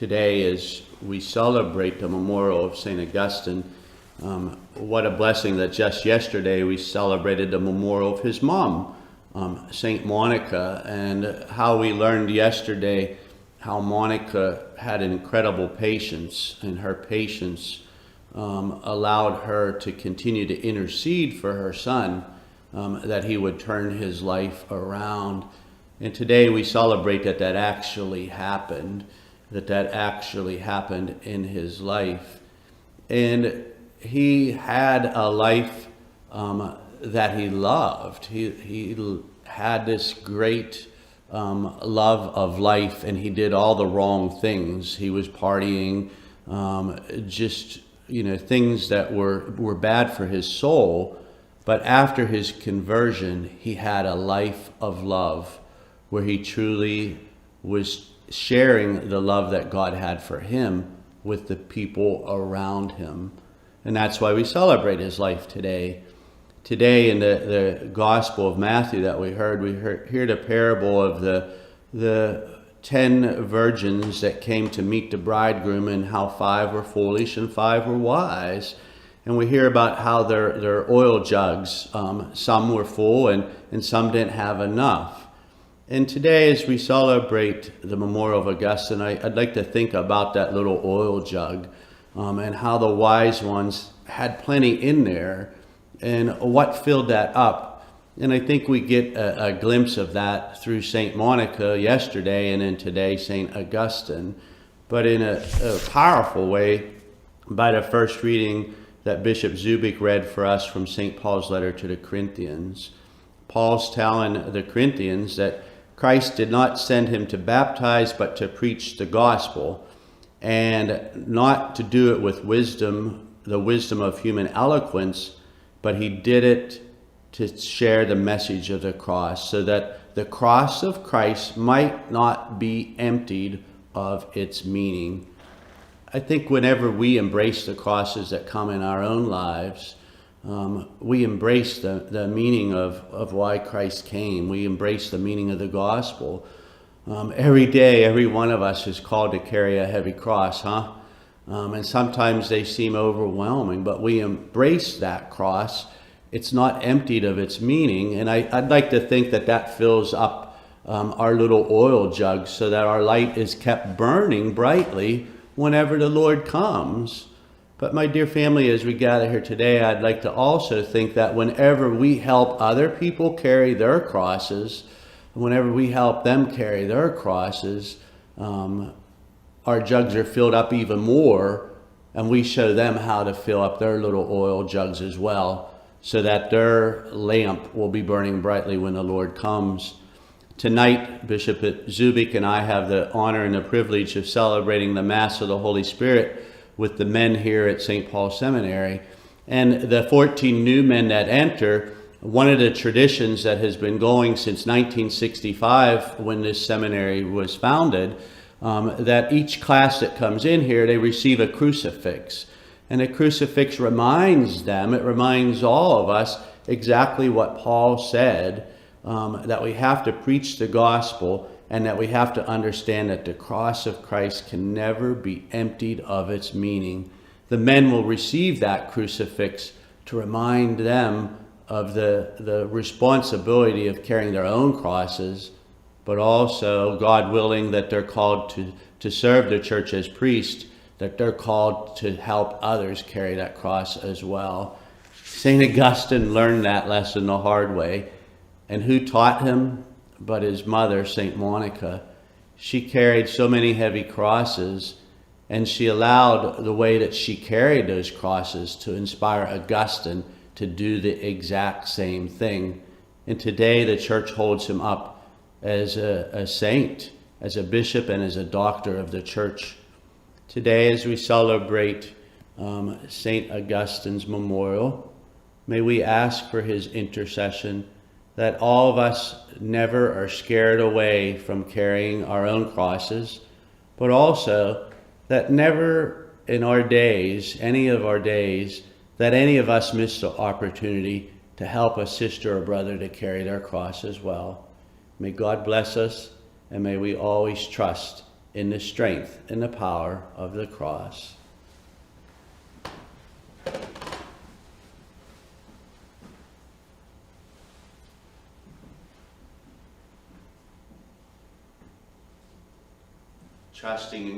today as we celebrate the memorial of St. Augustine. What a blessing that just yesterday we celebrated the memorial of his mom, St. Monica, and how we learned yesterday how Monica had incredible patience, and her patience allowed her to continue to intercede for her son, that he would turn his life around. And today we celebrate that actually happened, that actually happened in his life. And he had a life that he loved. He had this great love of life, and he did all the wrong things. He was partying, things that were bad for his soul. But after his conversion, he had a life of love, where he truly was sharing the love that God had for him with the people around him. And that's why we celebrate his life today. Today in the Gospel of Matthew that we heard the parable of the 10 virgins that came to meet the bridegroom, and how 5 were foolish and 5 were wise. And we hear about how their oil jugs, some were full and some didn't have enough. And today, as we celebrate the memorial of Augustine, I'd like to think about that little oil jug, and how the wise ones had plenty in there, and what filled that up. And I think we get a glimpse of that through St. Monica yesterday, and then today St. Augustine, but in a powerful way by the first reading that Bishop Zubik read for us from St. Paul's letter to the Corinthians. Paul's telling the Corinthians that Christ did not send him to baptize, but to preach the gospel, and not to do it with wisdom, the wisdom of human eloquence, but he did it to share the message of the cross, so that the cross of Christ might not be emptied of its meaning. I think whenever we embrace the crosses that come in our own lives, we embrace the meaning of why Christ came. We embrace the meaning of the gospel. Every day, every one of us is called to carry a heavy cross, and sometimes they seem overwhelming, but we embrace that cross. It's not emptied of its meaning, and I'd like to think that fills up our little oil jug, so that our light is kept burning brightly whenever the Lord comes. But my dear family, as we gather here today, I'd like to also think that whenever we help other people carry their crosses, whenever we help them carry their crosses, our jugs are filled up even more, and we show them how to fill up their little oil jugs as well, so that their lamp will be burning brightly when the Lord comes. Tonight, Bishop Zubik and I have the honor and the privilege of celebrating the Mass of the Holy Spirit with the men here at St. Paul Seminary. And the 14 new men that enter, one of the traditions that has been going since 1965, when this seminary was founded, that each class that comes in here, they receive a crucifix. And a crucifix reminds them, it reminds all of us exactly what Paul said, that we have to preach the gospel, and that we have to understand that the cross of Christ can never be emptied of its meaning. The men will receive that crucifix to remind them of the responsibility of carrying their own crosses, but also, God willing, that they're called to serve the church as priests, that they're called to help others carry that cross as well. St. Augustine learned that lesson the hard way. And who taught him but his mother, St. Monica? She carried so many heavy crosses, and she allowed the way that she carried those crosses to inspire Augustine to do the exact same thing. And today the church holds him up as a saint, as a bishop, and as a doctor of the church. Today, as we celebrate St. Augustine's memorial, may we ask for his intercession, that all of us never are scared away from carrying our own crosses, but also that never in our days, any of our days, that any of us miss the opportunity to help a sister or brother to carry their cross as well. May God bless us, and may we always trust in the strength and the power of the cross. Trusting in